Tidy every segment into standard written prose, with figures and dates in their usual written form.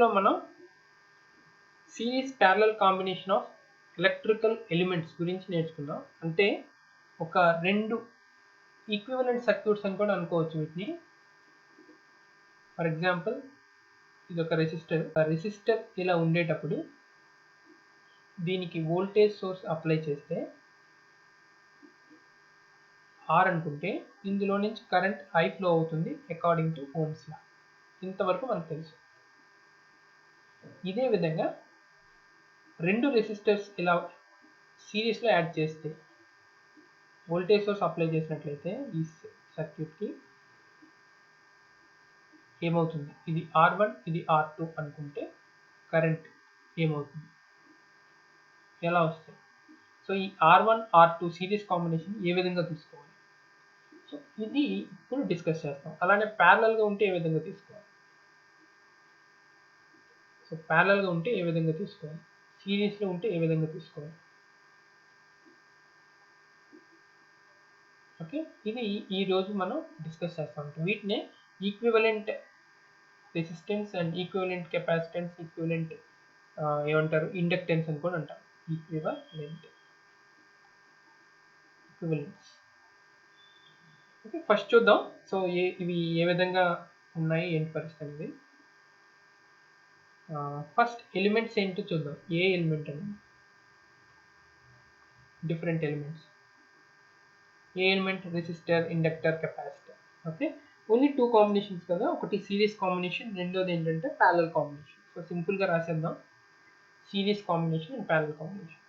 వీడియోలో మనం series parallel combination of electrical elements గురించి నేర్చుకుందాం. అంటే ఒక రెండు ఈక్వివలెంట్ సర్క్యూట్స్ అని కూడా అనుకోవచ్చు వీటిని. ఫర్ ఎగ్జాంపుల్ ఇది ఒక రెసిస్టర్ ఇలా ఉండేటప్పుడు దీనికి వోల్టేజ్ సోర్స్ అప్లై చేస్తే ఆర్ అనుకుంటే ఇందులో నుంచి కరెంట్ ఐ ఫ్లో అవుతుంది అకార్డింగ్ టు ఓమ్స్ లా. ఇంతవరకు మనకు తెలుసు. ఇదే విధంగా రెండు రెసిస్టర్స్ ఇలా సిరీస్లో యాడ్ చేస్తే వోల్టేజ్ సోర్స్ అప్లై చేసినట్లయితే ఈ సర్క్యూట్కి ఏమవుతుంది, ఇది R1 ఇది R2 అనుకుంటే కరెంట్ ఏమవుతుంది, ఎలా వస్తుంది. సో ఈ R1 R2 సిరీస్ కాంబినేషన్ ఏ విధంగా తీసుకోవాలి, సో ఇది ఇప్పుడు డిస్కస్ చేస్తాం. అలానే ప్యారలల్గా ఉంటే ఏ విధంగా తీసుకోవాలి, సో ప్యారలల్గా ఉంటే ఏ విధంగా తీసుకోవాలి, సిరీస్లో ఉంటే ఏ విధంగా తీసుకోవాలి. ఓకే, ఇది ఈరోజు మనం డిస్కస్ చేస్తాం. వీటినే equivalent resistance and equivalent capacitance, equivalent ఏమంటారు ఇండక్టెన్స్ అని కూడా అంటారు. ఈక్వివలెంట్ ఓకే, ఫస్ట్ చూద్దాం. సో ఇవి ఏ విధంగా ఉన్నాయి ఏంటి పరిస్థితి అనేది. ఫస్ట్ ఎలిమెంట్స్ ఏంటో చూద్దాం. ఏ ఎలిమెంట్ అని డిఫరెంట్ ఎలిమెంట్స్. ఏ element, resistor, inductor, capacitor. Okay, only two combinations కదా, ఒకటి సిరీస్ కాంబినేషన్, రెండోది ఏంటంటే ప్యారలల్ కాంబినేషన్. సో సింపుల్గా రాసేద్దాం, series combination and parallel combination.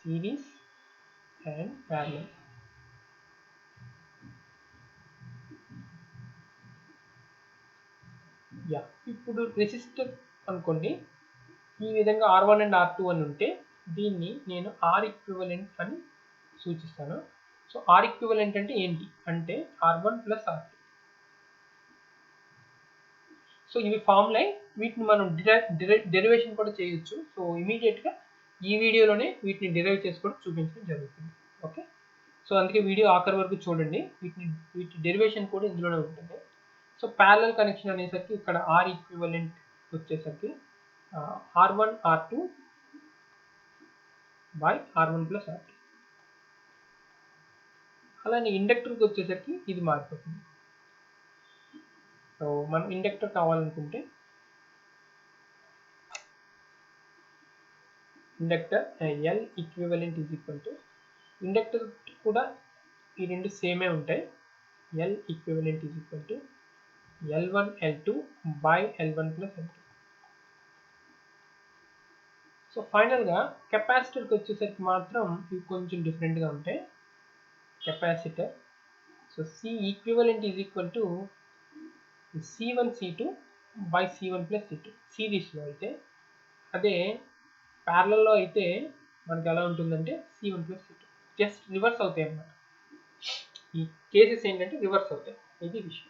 Series and parallel. Yeah, ఇప్పుడు రెసిస్టర్ అనుకోండి, ఈ విధంగా R1 అండ్ R2 అని ఉంటే దీన్ని నేను R ఈక్వివలెంట్ అని సూచిస్తాను. సో R ఈక్వివలెంట్ అంటే ఏంటి అంటే R1 ప్లస్ R2. సో ఇవి ఫార్ములా, వీటిని మనం డెరివేషన్ కూడా చేయొచ్చు. సో ఇమీడియట్గా ఈ వీడియోలోనే వీటిని డెరైవ్ చేసుకోవడం చూపించడం జరుగుతుంది. ఓకే, సో అందుకే వీడియో ఆఖరి వరకు చూడండి, వీటి డెరివేషన్ కూడా ఇందులోనే ఉంటుంది. సో ప్యారలల్ కనెక్షన్ అనేసరికి ఇక్కడ R ఈక్వివలెంట్ వచ్చేసరికి R1 R2 by R1 plus R2. అలానే ఇండక్టర్కి వచ్చేసరికి ఇది మారిపోతుంది. సో మనం ఇండక్టర్ కావాలనుకుంటే inductor L equivalent is equal to, inductor కూడా ఈ రెండు సేమే ఉంటాయి. L equivalent is equal to L1 L2 by L1 plus L2. So ఫైనల్గా కెపాసిటర్కి వచ్చేసరికి మాత్రం ఇవి కొంచెం డిఫరెంట్గా ఉంటాయి. Capacitor, so C equivalent is equal to C1 C2 by C1 plus C2 సిరీస్లో అయితే. అదే ప్యారలల్లో అయితే మనకి ఎలా ఉంటుందంటే C1 plus C2. Just reverse అవుతాయి అన్నమాట. ఈ కేసెస్ ఏంటంటే రివర్స్ అవుతాయి, ఇది విషయం.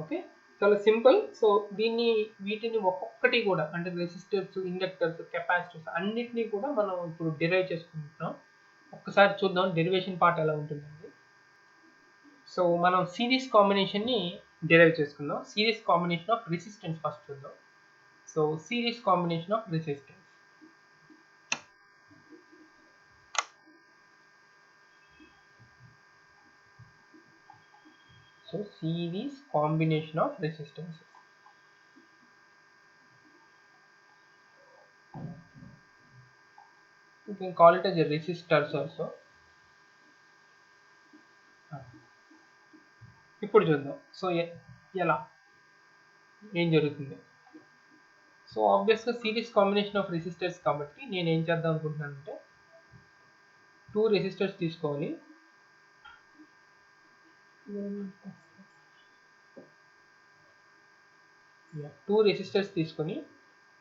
ఓకే, చాలా సింపుల్. సో వీటిని ఒక్కొక్కటి కూడా అంటే రెసిస్టర్స్, ఇండక్టర్స్, కెపాసిటర్స్ అన్నిటినీ కూడా మనం ఇప్పుడు డిరైవ్ చేసుకుంటున్నాం. ఒక్కసారి చూద్దాం డెరివేషన్ పార్ట్ ఎలా ఉంటుందండి. సో మనం సిరీస్ కాంబినేషన్ని డిరైవ్ చేసుకుందాం. Series combination of resistance first చూద్దాం. So series combination of resistance. So series combination of resistances. You can call it as a resistors also. ఇప్పుడు చూద్దాం సో ఎలా ఏం జరుగుతుంది. సో ఆబ్వియస్గా సిరీస్ కాంబినేషన్ ఆఫ్ రెసిస్టర్స్ కాబట్టి నేను ఏం చేద్దాం అనుకుంటున్నానంటే 2 రెసిస్టర్స్ తీసుకోవాలి. టూ రెసిస్టర్స్ తీసుకొని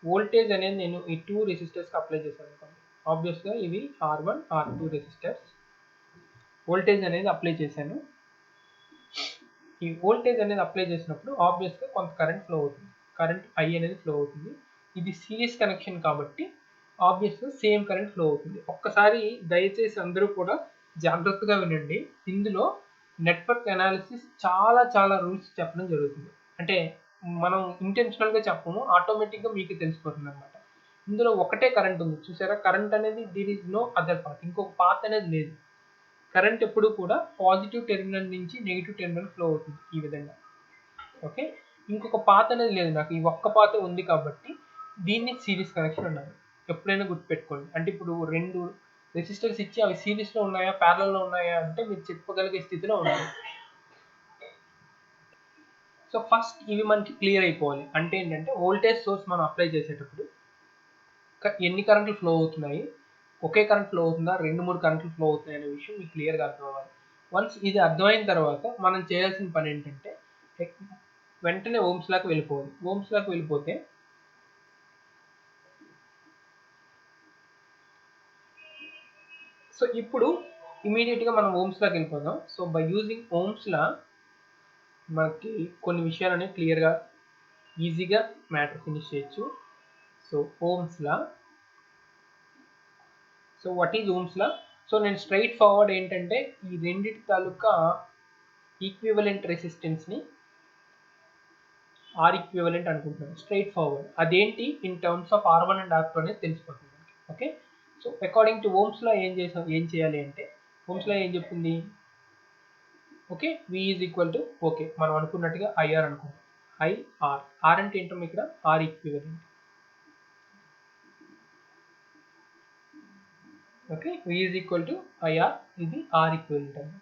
వోల్టేజ్ అనేది నేను ఈ 2 రెసిస్టర్స్కి అప్లై చేశాను అనుకోండి. ఆబ్వియస్గా ఇవి R1 R2 రెసిస్టర్స్. వోల్టేజ్ అనేది అప్లై చేశాను. ఈ వోల్టేజ్ అనేది అప్లై చేసినప్పుడు ఆబ్వియస్గా కొంత కరెంట్ ఫ్లో అవుతుంది, కరెంట్ I అనేది ఫ్లో అవుతుంది. ఇది సిరీస్ కనెక్షన్ కాబట్టి ఆబ్వియస్గా సేమ్ కరెంట్ ఫ్లో అవుతుంది. ఒక్కసారి దయచేసి అందరూ కూడా జాగ్రత్తగా వినండి. ఇందులో నెట్వర్క్ అనాలిసిస్ చాలా చాలా రూల్స్ చెప్పడం జరుగుతుంది. అంటే మనం ఇంటెన్షనల్గా చెప్పము, ఆటోమేటిక్గా మీకు తెలిసిపోతుంది అనమాట. ఇందులో ఒకటే కరెంట్ ఉంది చూసారా, కరెంట్ అనేది there is no other path, ఇంకొక పాత్ అనేది లేదు. కరెంట్ ఎప్పుడు కూడా పాజిటివ్ టెర్మినల్ నుంచి నెగిటివ్ టెర్మినల్ ఫ్లో అవుతుంది ఈ విధంగా. ఓకే, ఇంకొక పాత్ అనేది లేదు, నాకు ఈ ఒక్క పాతే ఉంది కాబట్టి దీన్ని సిరీస్ కనెక్షన్ అన్నారు. ఎప్పుడైనా గుర్తుపెట్టుకోండి. అంటే ఇప్పుడు 2 రెసిస్టర్స్ ఇచ్చి అవి సిరీస్లో ఉన్నాయా ప్యారలల్లో ఉన్నాయా అంటే మీరు చెప్పగలిగే స్థితిలో ఉన్నారు. సో ఫస్ట్ ఇవి మనకి క్లియర్ అయిపోవాలి. అంటే ఏంటంటే వోల్టేజ్ సోర్స్ మనం అప్లై చేసేటప్పుడు ఎన్ని కరెంట్లు ఫ్లో అవుతున్నాయి, ఒకే కరెంట్ ఫ్లో అవుతుందా, 2-3 కరెంట్లు ఫ్లో అవుతున్నాయి అనే విషయం మీకు క్లియర్గా అర్థం అవ్వాలి. వన్స్ ఇది అర్థమైన తర్వాత మనం చేయాల్సిన పని ఏంటంటే వెంటనే ఓమ్స్ లాకి వెళ్ళిపోవాలి. ఓమ్స్ లాకి వెళ్ళిపోతే సో ఇప్పుడు ఇమీడియట్గా మనం ఓమ్స్ లాకి వెళ్ళిపోదాం. So by using Ohm's law మనకి కొన్ని విషయాలని క్లియర్గా ఈజీగా మ్యాటర్ ఫినిష్ చేయొచ్చు. So Ohm's law, so what is Ohm's law? So నేను స్ట్రైట్ ఫార్వర్డ్ ఏంటంటే ఈ రెండింటి తాలూకా ఈక్వివలెంట్ రెసిస్టెన్స్ని ఆర్ ఈక్వివలెంట్ అనుకుంటున్నాను స్ట్రైట్ ఫార్వర్డ్. అదేంటి in terms of R1 and R2 అనేది తెలిసిపోతుంది. Okay, so according to Ohm's law ఏం చేయాలి అంటే ఓమ్స్ లా ఏం చెప్తుంది, okay V is equal to, okay మనం అనుకున్నట్టుగా ఐఆర్ అనుకుంటాం. ఐఆర్, ఆర్ అంటే ఏంటో ఇక్కడ R equivalent. Okay, V is equal to IR, ఇది ఆర్ ఈక్వివలెంట్ అన్నమాట.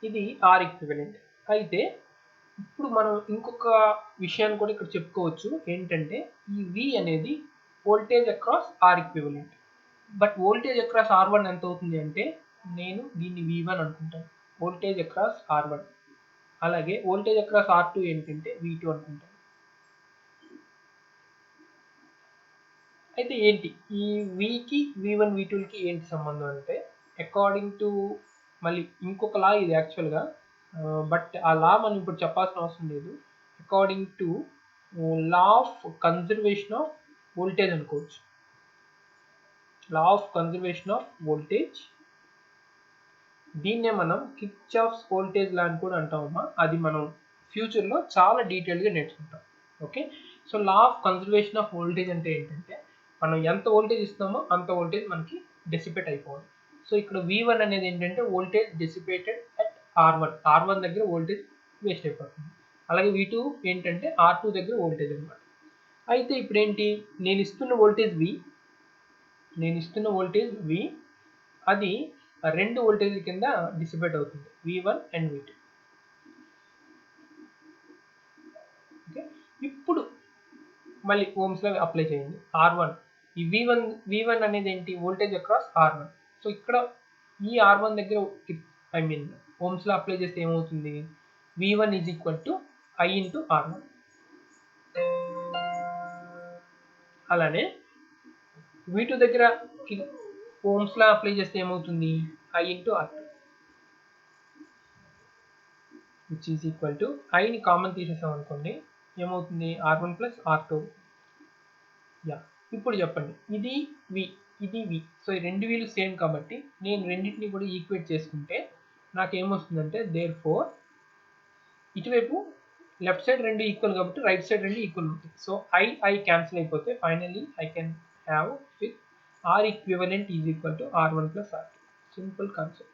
ఇది ఆర్ ఈక్వివలెంట్. అయితే ఇప్పుడు మనం ఇంకొక విషయాన్ని కూడా ఇక్కడ చెప్పుకోవచ్చు. ఏంటంటే ఈ V అనేది voltage across R equivalent. But voltage across R1 ఎంత అవుతుంది అంటే నేను దీన్ని V1 అనుకుంటాను, వోల్టేజ్ అక్రాస్ R1. అలాగే వోల్టేజ్ అక్రాస్ R2 ఏంటంటే V2 అనుకుంటాను. అయితే ఏంటి ఈ Vకి V1 V2కి ఏంటి సంబంధం అంటే అకార్డింగ్ టు మళ్ళీ ఇంకొక లా ఇది యాక్చువల్గా, బట్ ఆ లా మనం ఇప్పుడు చెప్పాల్సిన అవసరం లేదు. According to law of conservation of voltage అనుకోవచ్చు. Law of conservation of voltage, దీన్నే మనం కిర్చాఫ్స్ వోల్టేజ్ లా అని కూడా అంటామమ్మా. అది మనం ఫ్యూచర్లో చాలా డీటెయిల్గా నేర్చుకుంటాం. Okay, so law of conservation of voltage అంటే ఏంటంటే మనం ఎంత వోల్టేజ్ ఇస్తామో అంత వోల్టేజ్ మనకి డెసిపేట్ అయిపోవాలి. సో ఇక్కడ V1 అనేది ఏంటంటే వోల్టేజ్ డెసిపేటెడ్ అట్ R1 దగ్గర వోల్టేజ్ వేస్ట్ అయిపోతుంది. అలాగే V2 ఏంటంటే R2 దగ్గర వోల్టేజ్ అనమాట. అయితే ఇప్పుడు ఏంటి, నేను ఇస్తున్న వోల్టేజ్ V, అది 2 వోల్టేజ్ల కింద డిసిపేట్ అవుతుంది, V1 అండ్ V2. ఓకే, ఇప్పుడు మళ్ళీ ఓమ్స్ లా అప్లై చేయండి. R1, ఈ V1 అనేది ఏంటి, వోల్టేజ్ అక్రాస్ R1. సో ఇక్కడ ఈ R1 దగ్గర ఓమ్స్ లా అప్లై చేస్తే ఏమవుతుంది, V1 is equal to I into R1. అలానే V2 దగ్గర ఓమ్స్ లా అప్లై చేస్తే ఏమవుతుంది, I into R2, which is equal to ఐని కామన్ తీసేసాం అనుకోండి ఏమవుతుంది, R1 ప్లస్ R2. యా, ఇప్పుడు చెప్పండి, ఇది V, ఇది V. సో ఈ రెండు వీలు సేమ్ కాబట్టి నేను రెండింటిని కూడా ఈక్వేట్ చేసుకుంటే నాకు ఏమొస్తుందంటే దేర్ ఫోర్ ఇటువైపు లెఫ్ట్ సైడ్ రెండు ఈక్వల్ కాబట్టి రైట్ సైడ్ రెండు ఈక్వల్ అవుతుంది. సో I క్యాన్సిల్ అయిపోతే finally I can have with R equivalent is equal to R1 plus R2. Simple concept.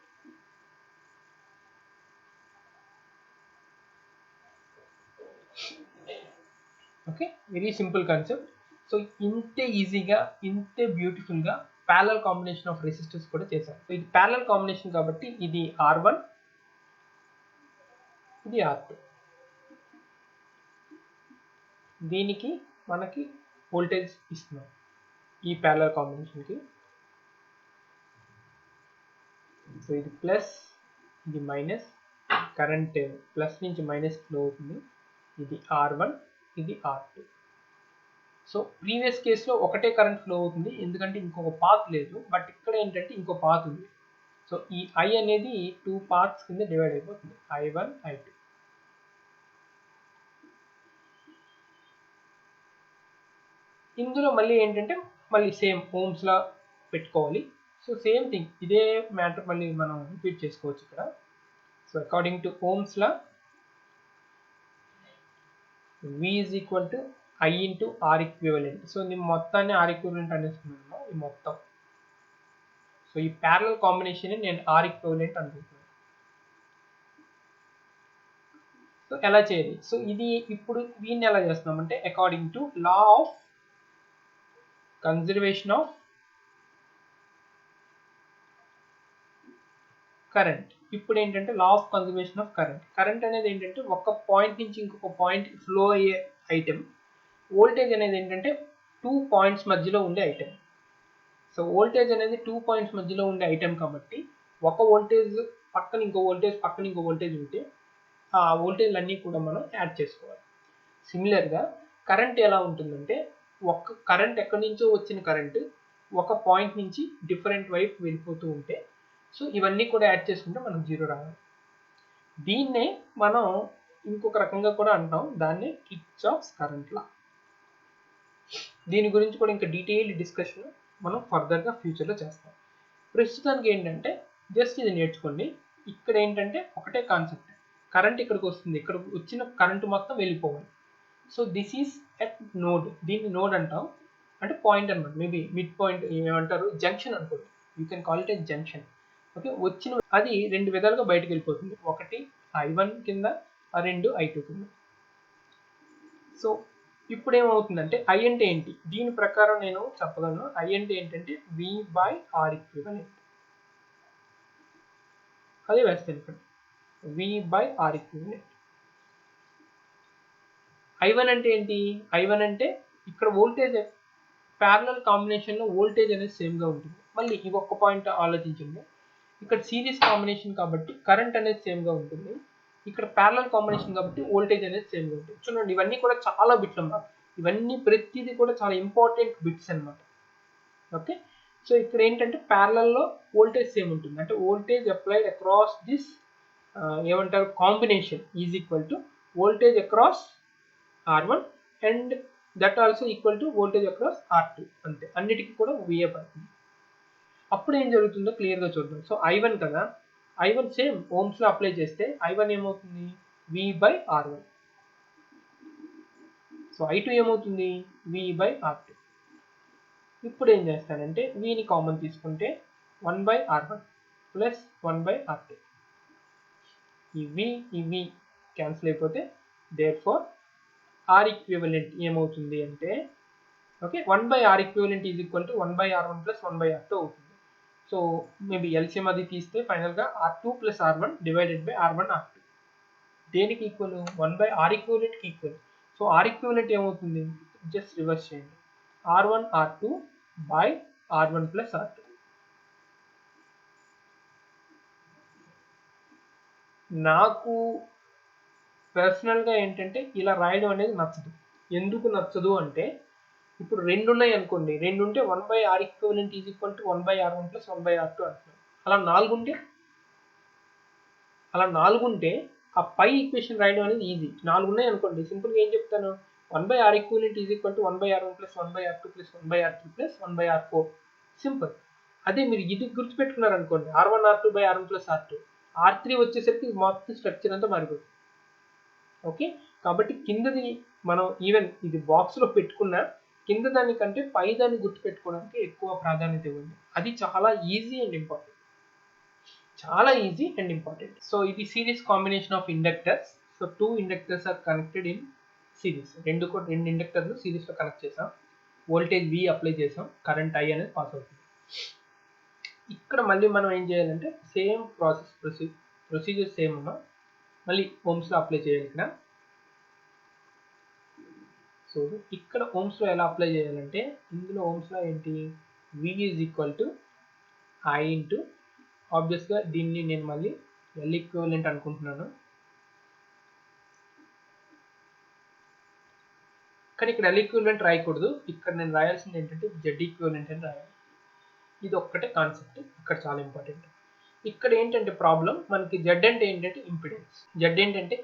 Okay, very simple concept. So ఇంతే ఈజీగా ఇంతే బ్యూటిఫుల్గా ప్యారలల్ కాంబినేషన్ ఆఫ్ రెసిస్టర్స్ కూడా చేశారు. సో ఇది ప్యారలల్ కాంబినేషన్ కాబట్టి ఇది R1, ఇది R2. దీనికి మనకి వోల్టేజ్ ఇస్తున్నాం ఈ ప్యారలల్ కాంబినేషన్కి. సో ఇది ప్లస్, ఇది మైనస్, కరెంట్ ప్లస్ నుంచి మైనస్ ఫ్లో అవుతుంది. ఇది R1, ఇది R2. సో ప్రీవియస్ కేసులో ఒకటే కరెంట్ ఫ్లో అవుతుంది ఎందుకంటే ఇంకొక పాత్ లేదు, బట్ ఇక్కడ ఏంటంటే ఇంకో పాత్ ఉంది. సో ఈ I అనేది 2 పార్ట్స్ కింద డివైడ్ అయిపోతుంది, I1, I2. ఇందులో మళ్ళీ ఏంటంటే మళ్ళీ సేమ్ ఓమ్స్లా పెట్టుకోవాలి. సో సేమ్ థింగ్ ఇదే మ్యాటర్ మళ్ళీ మనం రిపీట్ చేసుకోవచ్చు ఇక్కడ. So according to Ohm's law V is equal to I into R equivalent. So నేను మొత్తాన్ని R equivalent అనేస్తున్నాను ఈ మొత్తం. సో ఈ ప్యారలల్ కాంబినేషన్ నేను R equivalent అనుకుంటున్నాను. సో ఎలా చేయాలి? సో ఇది ఇప్పుడు దీన్ని ఎలా చేస్తున్నాం అంటే according to law of conservation of current. ఇప్పుడు ఏంటంటే law of conservation of current. Current అనేది ఏంటంటే ఒక పాయింట్ నుంచి ఇంకొక పాయింట్ ఫ్లో అయ్యే ఐటెం. వోల్టేజ్ అనేది ఏంటంటే 2 పాయింట్స్ మధ్యలో ఉండే ఐటెం. సో వోల్టేజ్ అనేది 2 పాయింట్స్ మధ్యలో ఉండే ఐటెం కాబట్టి ఒక వోల్టేజ్ పక్కన ఇంకో వోల్టేజ్ పక్కన ఇంకో వోల్టేజ్ ఉంటే ఆ వోల్టేజ్లు అన్నీ కూడా మనం యాడ్ చేసుకోవాలి. సిమిలర్గా కరెంట్ ఎలా ఉంటుందంటే ఒక కరెంట్ ఎక్కడి నుంచో వచ్చిన కరెంట్ ఒక పాయింట్ నుంచి డిఫరెంట్ వైపు వెళ్ళిపోతూ ఉంటే సో ఇవన్నీ కూడా యాడ్ చేసుకుంటే మనకు 0 రావాలి. దీన్నే మనం ఇంకొక రకంగా కూడా అంటాం, దాన్ని కిర్చాఫ్స్ కరెంట్ లా. దీని గురించి కూడా ఇంకా డీటెయిల్డ్ డిస్కషన్ మనం ఫర్దర్గా ఫ్యూచర్లో చేస్తాం. ప్రస్తుతానికి ఏంటంటే జస్ట్ ఇది నేర్చుకోండి. ఇక్కడ ఏంటంటే ఒకటే కాన్సెప్ట్, కరెంట్ ఇక్కడికి వస్తుంది, ఇక్కడ వచ్చిన కరెంట్ మొత్తం వెళ్ళిపోవాలి. So this is at node, దీన్ని నోడ్ అంటాం, అంటే పాయింట్ అనమాట. మేబీ మిడ్ పాయింట్ ఏమంటారు, జంక్షన్ అనుకోండి, you can call it a junction. Okay, వచ్చిన అది రెండు విధాలుగా బయటకు వెళ్ళిపోతుంది, ఒకటి I1 కింద, రెండు I2 కింద. సో ఇప్పుడు ఏమవుతుందంటే I అంటే ఏంటి, దీని ప్రకారం నేను చెప్పగలను. I అంటే ఏంటంటే V/R ఈక్వివలెంట్, అదే వేస్తాను ఇక్కడ, V/R ఈక్వివలెంట్. I1 అంటే ఏంటి, I1 అంటే ఇక్కడ వోల్టేజ్ ప్యారలల్ కాంబినేషన్లో వోల్టేజ్ అనేది సేమ్గా ఉంటుంది. మళ్ళీ ఈ ఒక్క పాయింట్ ఆలోచించండి, ఇక్కడ సిరీస్ కాంబినేషన్ కాబట్టి కరెంట్ అనేది సేమ్గా ఉంటుంది, ఇక్కడ ప్యారలల్ కాంబినేషన్ కాబట్టి వోల్టేజ్ అనేది సేమ్గా ఉంటుంది. చూడండి ఇవన్నీ కూడా చాలా బిట్లు అన్నమాట, ఇవన్నీ ప్రతిదీ కూడా చాలా ఇంపార్టెంట్ బిట్స్ అనమాట. ఓకే, సో ఇక్కడ ఏంటంటే ప్యారలల్లో వోల్టేజ్ సేమ్ ఉంటుంది, అంటే వోల్టేజ్ అప్లైడ్ అక్రాస్ దిస్ ఏమంటారు combination is equal to voltage across R1 and that also equal to voltage across R2. అంతే, అన్నిటికీ కూడా VA పడుతుంది. అప్పుడు ఏం జరుగుతుందో క్లియర్గా చూద్దాం. సో I1 కదా, I1 సేమ్ ఓమ్స్లో అప్లై చేస్తే I1 ఏమవుతుంది, V/R1. సో I2 ఏమవుతుంది, V/R2. ఇప్పుడు ఏం చేస్తానంటే Vని కామన్ తీసుకుంటే 1/R1 ప్లస్ 1/R2. ఈ V క్యాన్సిల్ అయిపోతే therefore R ఈక్వివలెంట్ ఏమవుతుంది అంటే, okay, 1/R equivalent is equal to 1/R1 plus 1/R2 అవుతుంది. సో మేబీ ఎల్సిఎం అది తీస్తే ఫైనల్గా R2 plus R1 divided by R1 R2 దేనికి ఈక్వల్, 1/R ఈక్వివలెంట్కి ఈక్వల్. సో R ఈక్వివలెంట్ ఏమవుతుంది, జస్ట్ రివర్స్ చేయండి, R1 R2 by R1 plus R2. నాకు పర్సనల్గా ఏంటంటే ఇలా రాయడం అనేది నచ్చదు. ఎందుకు నచ్చదు అంటే, ఇప్పుడు రెండు ఉన్నాయి అనుకోండి, రెండు ఉంటే 1/R equivalent is equal to 1/R1 plus 1/R2 అంటున్నాను. అలా నాలుగు ఉంటే ఆ పై ఈక్వేషన్ రాయడం అనేది ఈజీ. 4 ఉన్నాయి అనుకోండి, సింపుల్గా ఏం చెప్తాను, 1/R equivalent is equal to 1/R1 plus 1/R2 plus 1/R3 plus 1/R4. Simple. అదే మీరు ఇది గుర్తుపెట్టుకున్నారు అనుకోండి, R1 R2 by R1 plus R2, R3 వచ్చేసరికి మొత్తం స్ట్రక్చర్ అంతా మారిపోతుంది. ఓకే, కాబట్టి కిందది మనం ఈవెన్ ఇది బాక్స్లో పెట్టుకున్నా కింద దానికంటే పై దాన్ని గుర్తుపెట్టుకోవడానికి ఎక్కువ ప్రాధాన్యత ఇవ్వండి. అది చాలా ఈజీ అండ్ ఇంపార్టెంట్, చాలా ఈజీ అండ్ ఇంపార్టెంట్. సో ఇది series combination of inductors. So 2 inductors are connected in series. రెండు ఇండక్టర్లు సిరీస్లో కనెక్ట్ చేసాం, వోల్టేజ్ V అప్లై చేసాం, కరెంట్ I అనేది పాస్ అవుతుంది. ఇక్కడ మళ్ళీ మనం ఏం చేయాలంటే సేమ్ ప్రొసీజర్ సేమ్ ఉన్నా మళ్ళీ ఓమ్స్లో అప్లై చేయాలి ఇక్కడ. సో ఇక్కడ ఓమ్స్లో ఎలా అప్లై చేయాలంటే, ఇందులో ఓమ్స్లో ఏంటి, V is equal to I into, ఆబ్వియస్గా దీన్ని నేను మళ్ళీ L ఈక్వివలెంట్ అనుకుంటున్నాను, కానీ ఇక్కడ L ఈక్వివలెంట్ రాయకూడదు, ఇక్కడ నేను రాయాల్సింది ఏంటంటే Z ఈక్వివలెంట్ అని రాయాలి. ఇది ఒక్కటే కాన్సెప్ట్ ఇక్కడ చాలా ఇంపార్టెంట్. ఇక్కడ ఏంటంటే ప్రాబ్లం, మనకి Z అంటే ఏంటంటే ఇంపిడెన్స్. Z ఏంటంటే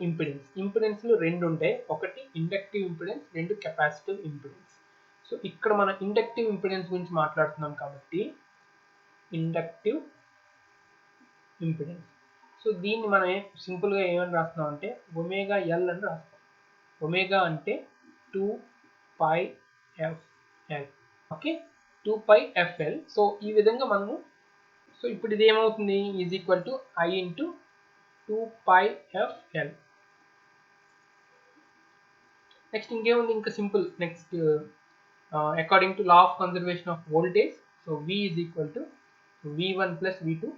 ఇంపిడెన్స్లు రెండు ఉంటాయి, ఒకటి ఇండక్టివ్ ఇంపిడెన్స్, రెండు కెపాసిటివ్ ఇంపిడెన్స్. సో ఇక్కడ మనం ఇండక్టివ్ ఇంపిడెన్స్ గురించి మాట్లాడుతున్నాం కాబట్టి ఇండక్టివ్ ఇంపిడెన్స్. సో దీన్ని మనం సింపుల్గా ఏమని రాస్తున్నాం అంటే ఒమేగా ఎల్ అని రాస్తాం. ఒమేగా అంటే 2πfl. Okay, 2πfl. సో ఈ విధంగా మనము, సో ఇప్పుడు ఇది ఏమవుతుంది, is equal to I into 2πfl. Next ఇంకేముంది, ఇంకా simple. Next according to law of conservation of voltage, so V is equal to V1 plus V2.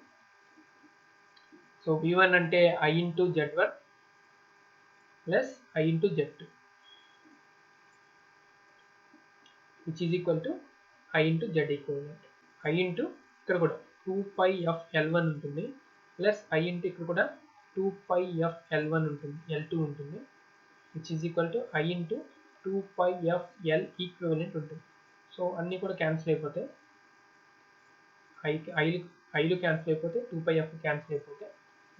So V1 అంటే I into Z1 plus I into Z2 which is equal to I into Z equivalent. I into ఇక్కడ కూడా 2πfl1 ఉంటుంది plus I into ఇక్కడ కూడా 2πfl1 ఉంటుంది, L2 ఉంటుంది, which is equal to I into 2πfl equivalent ఉంటుంది. So అన్నీ కూడా క్యాన్సిల్ అయిపోతాయి, ఐలు క్యాన్సిల్ అయిపోతే 2πf క్యాన్సిల్ అయిపోతే,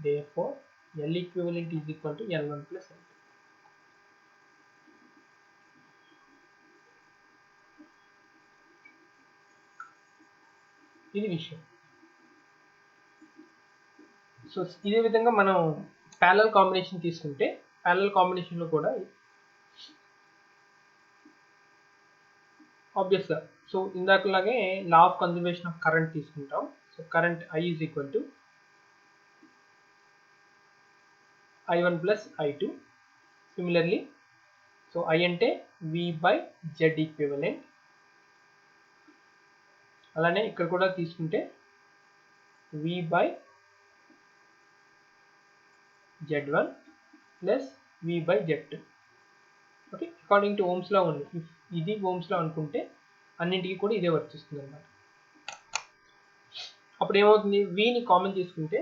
therefore L equivalent is equal to L1 plus L2. ఇది విషయం. సో ఇదే విధంగా మనం ప్యారలల్ కాంబినేషన్ తీసుకుంటే, ప్యారలల్ కాంబినేషన్లో కూడా ఆబ్వియస్గా సో ఇందాకలాగే law of conservation of current తీసుకుంటాం. So current I is equal to I1 plus I2. Similarly so I అంటే V బై Z ఈక్వివలెంట్. అలానే ఇక్కడ కూడా తీసుకుంటే V by Z1 plus V by Z2. Okay, according to Ohm's law ఉంది. ఇది Ohm's లా అనుకుంటే అన్నింటికి కూడా ఇదే వర్తిస్తుంది అన్నమాట. అప్పుడు ఏమవుతుంది, వీని కామన్ తీసుకుంటే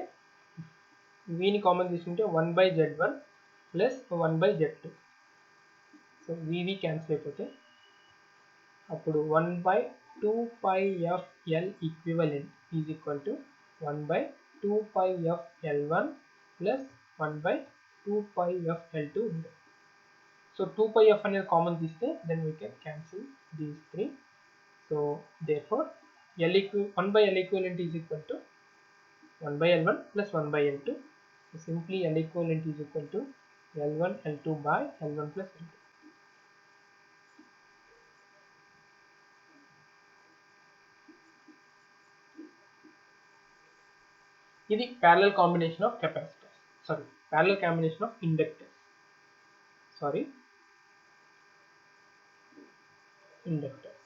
1 by Z1 plus 1 by Z2. So VV cancel అయిపోతే అప్పుడు 1 by 2πfl equivalent is equal to 1 by 2πfl1 plus 1 by 2πfl2 ఉంది. సో 2πf అనేది కామన్ తీస్తే then we can cancel these three. So therefore 1 by L equivalent is equal to 1 by L1 plus 1 by L2. So simply L equivalent is equal to L1 L2 by L1 plus L2. ఇది parallel combination of capacitors, sorry, parallel combination of inductors, inductors.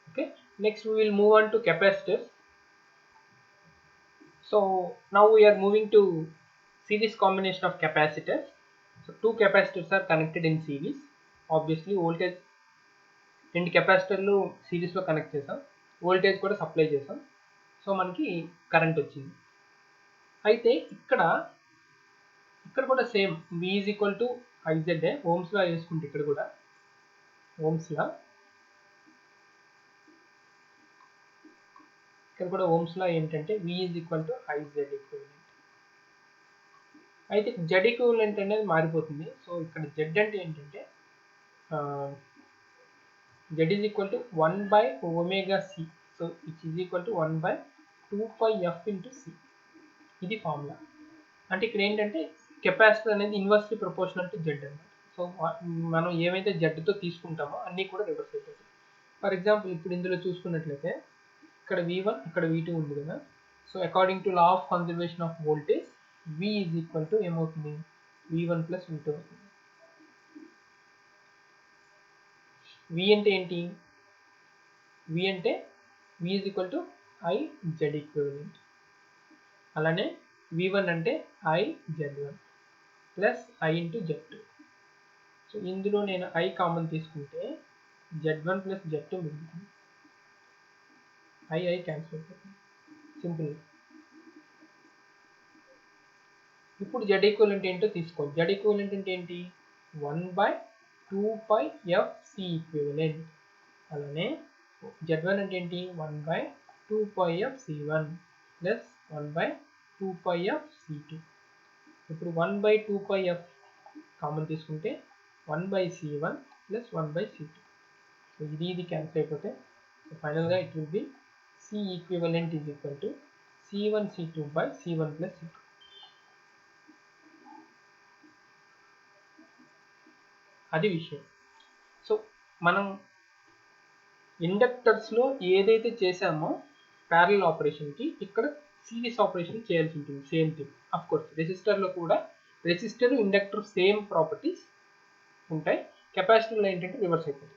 Okay, next we will move on to capacitors. So now we are moving to series combination of capacitors. So two capacitors are connected in series. Obviously voltage రెండు కెపాసిటర్లు సిరీస్లో connect చేసాం, voltage కూడా supply చేసాం, so మనకి current వచ్చింది. అయితే ఇక్కడ కూడా same V is equal to IZ, Ohm's law వేసుకుంటే ఇక్కడ కూడా ఓమ్స్లా ఏంటంటే V is equal to IZ equivalent. అయితే Z ఈక్వివలెంట్ అనేది మారిపోతుంది. సో ఇక్కడ Z అంటే ఏంటంటే Z is equal to 1 by omega C. So it is equal to 1 by 2πf into C. ఇది ఫార్ములా. అంటే ఇక్కడ ఏంటంటే కెపాసిటర్ అనేది ఇన్వర్స్లీ ప్రపోర్షనల్ టు Z అన్నమాట. సో మనం ఏమైతే జెడ్తో తీసుకుంటామో అన్నీ కూడా రివర్స్ అయిపోతాయి. ఫర్ ఎగ్జాంపుల్ ఇప్పుడు ఇందులో చూసుకున్నట్లయితే ఇక్కడ V1 ఇక్కడ V2 ఉంది కదా. So according to law of conservation of voltage V is equal to ఏమవుతుంది, V1 ప్లస్ V2 అవుతుంది. V అంటే ఏంటి, V అంటే V is equal to IZ equivalent. అలానే V1 అంటే IZ1 plus I into Z2. So ఇందులో నేను I కామన్ తీసుకుంటే Z1 ప్లస్ Z2 మిగులుతుంది, I క్యాన్సిల్ అయిపోతుంది, సింపుల్. ఇప్పుడు Z ఈక్వివలెంట్ ఏంటో తీసుకోండి. Z ఈక్వివలెంట్ అంటే ఏంటి, 1 బై 2πfC ఈక్వివలెంట్. అలానే Z1 అంటే ఏంటి, 1 by 2πfC1 plus 1 by 2πfC2. ఇప్పుడు 1/2πf కామన్ తీసుకుంటే 1/C1 ప్లస్ 1/C2. సో ఇది క్యాన్సిల్ అయిపోతే సో ఫైనల్గా it will be C equivalent is equal to C1 C2 by C1 plus C2. అది విషయం. సో మనం ఇండక్టర్స్లో ఏదైతే చేసామో ప్యారలల్ ఆపరేషన్కి ఇక్కడ సిరీస్ ఆపరేషన్ చేయాల్సి ఉంటుంది. Same thing. అఫ్ కోర్స్ రెసిస్టర్లో కూడా రెసిస్టర్ ఇండక్టర్ సేమ్ ప్రాపర్టీస్ ఉంటాయి. కెపాసిటర్లో ఏంటంటే రివర్స్ అయిపోతుంది.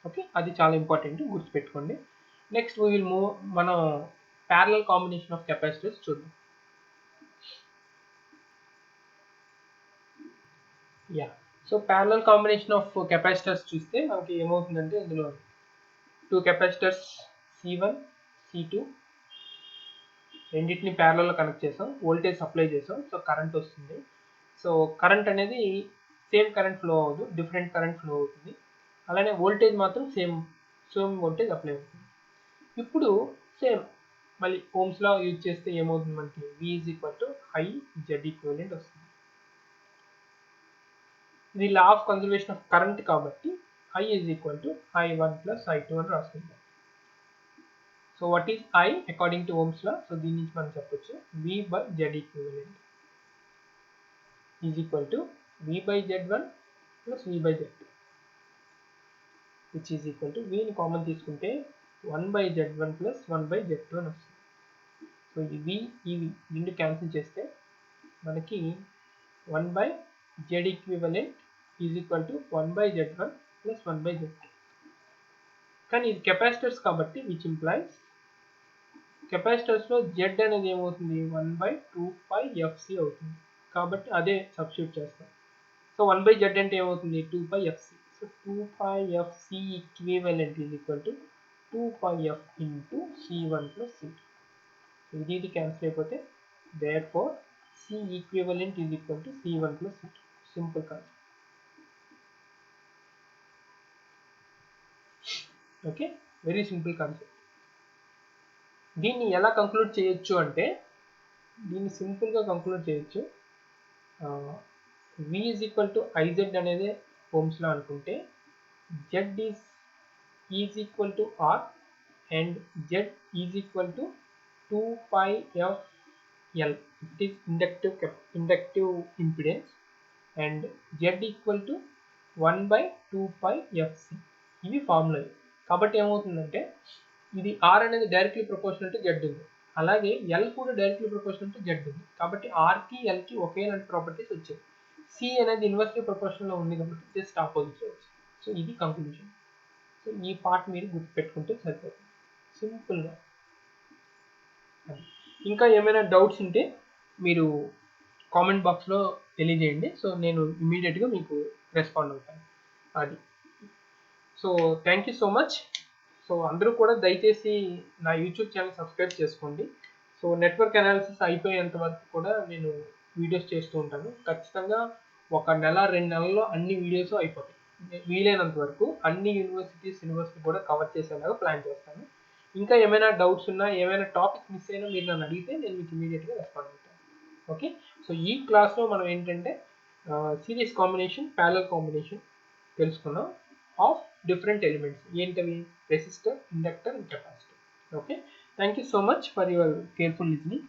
ఓకే, అది చాలా ఇంపార్టెంట్, గుర్తుపెట్టుకోండి. నెక్స్ట్ వీ విల్ మూవ్ మనం ప్యారలల్ కాంబినేషన్ ఆఫ్ కెపాసిటర్స్ చూద్దాం. Yeah, so parallel combination of capacitors చూస్తే మనకి ఏమవుతుందంటే ఇందులో 2 కెపాసిటర్స్ C1 C2 రెండింటిని ప్యారలల్లో కనెక్ట్ చేసాం, వోల్టేజ్ సప్లై చేసాం. సో కరెంట్ వస్తుంది. సో కరెంట్ అనేది సేమ్ కరెంట్ ఫ్లో అవ్వదు, డిఫరెంట్ కరెంట్ ఫ్లో అవుతుంది. అలానే వోల్టేజ్ మాత్రం సేమ్ వోల్టేజ్ అప్లై అవుతుంది. ఇప్పుడు సేమ్ మళ్ళీ ఓమ్స్ లా యూజ్ చేస్తే ఏమవుతుంది, మనకి V is equal to I Z equivalent వస్తుంది. ఇది law of conservation of current కాబట్టి I is equal to I1 plus I2 అని రాస్తుంది. So what is I according to Ohm's law? So దీని నుంచి మనం చెప్పొచ్చు V by Z equivalent is equal to V by Z1 plus V by Z2, which is equal to Vని common తీసుకుంటే 1 by Z1 plus 1 by Z2 అని వస్తుంది. So ఇవి రెండు క్యాన్సిల్ చేస్తే మనకి 1 by Z equivalent is equal to 1 by Z1 plus 1 by Z2. కానీ ఇది కెపాసిటర్స్ కాబట్టి విచ్ ఇంప్లైస్ కెపాసిటర్స్లో Z అనేది ఏమవుతుంది, 1/2πfc అవుతుంది. కాబట్టి అదే సబ్స్టిట్యూట్ చేస్తాం. సో 1/Z అంటే ఏమవుతుంది, 2πfc. So 2πfc equivalent is equal to 2πf into C1 plus C2. ఇది క్యాన్సిల్ అయిపోతే therefore C equivalent is equal to C1 plus C2. Simple concept. Okay, very simple concept. దీన్ని ఎలా conclude చేయొచ్చు అంటే దీన్ని సింపుల్గా కంక్లూడ్ చేయొచ్చు. V is equal to IZ అనేది ఓమ్స్ లా అనుకుంటే Z is equal to R and Z is equal to 2πfL. It is inductive impedance and Z equal to 1/2πfc. ఇవి ఫార్ములా. కాబట్టి ఏమవుతుందంటే ఇది R అనేది డైరెక్ట్లీ ప్రపోర్షనల్ టు Z ఉంది, అలాగే L కూడా డైరెక్ట్లీ ప్రపోర్షనల్ టు Z ఉంది. కాబట్టి Rకి Lకి ఒకేలాంటి ప్రాపర్టీస్ వచ్చాయి. C అనేది ఇన్వర్స్లీ ప్రపోర్షనల్లో ఉంది కాబట్టి జస్ట్ ఆపోజిట్ వచ్చింది. సో ఇది కంక్లూజన్. సో ఈ పార్ట్ మీరు గుర్తుపెట్టుకుంటే సరిపోతుంది సింపుల్గా. ఇంకా ఏమైనా డౌట్స్ ఉంటే మీరు కామెంట్ బాక్స్లో తెలియజేయండి. సో నేను ఇమీడియట్గా మీకు రెస్పాండ్ అవుతాను. అది. So thank you so much. So అందరూ కూడా దయచేసి నా యూట్యూబ్ ఛానల్ సబ్స్క్రైబ్ చేసుకోండి. సో నెట్వర్క్ అనాలిసిస్ అయిపోయేంత వరకు కూడా నేను వీడియోస్ చేస్తూ ఉంటాను. ఖచ్చితంగా 1 నెల 2 నెలల్లో అన్ని వీడియోస్ అయిపోతాయి. వీలైనంత వరకు అన్ని యూనివర్సిటీ కూడా కవర్ చేసేలాగా ప్లాన్ చేస్తాను. ఇంకా ఏమైనా డౌట్స్ ఉన్నా, ఏమైనా టాపిక్ మిస్ అయినా మీరు నన్ను అడిగితే నేను మీకు ఇమీడియట్గా రెస్పాండ్ అవుతాను. ఓకే, సో ఈ క్లాస్లో మనం ఏంటంటే సిరీస్ కాంబినేషన్, ప్యారలల్ కాంబినేషన్ తెలుసుకున్నాం ఆఫ్ different elements. ఏంటవి? Resistor, inductor and capacitor. Okay, thank you so much for your careful listening.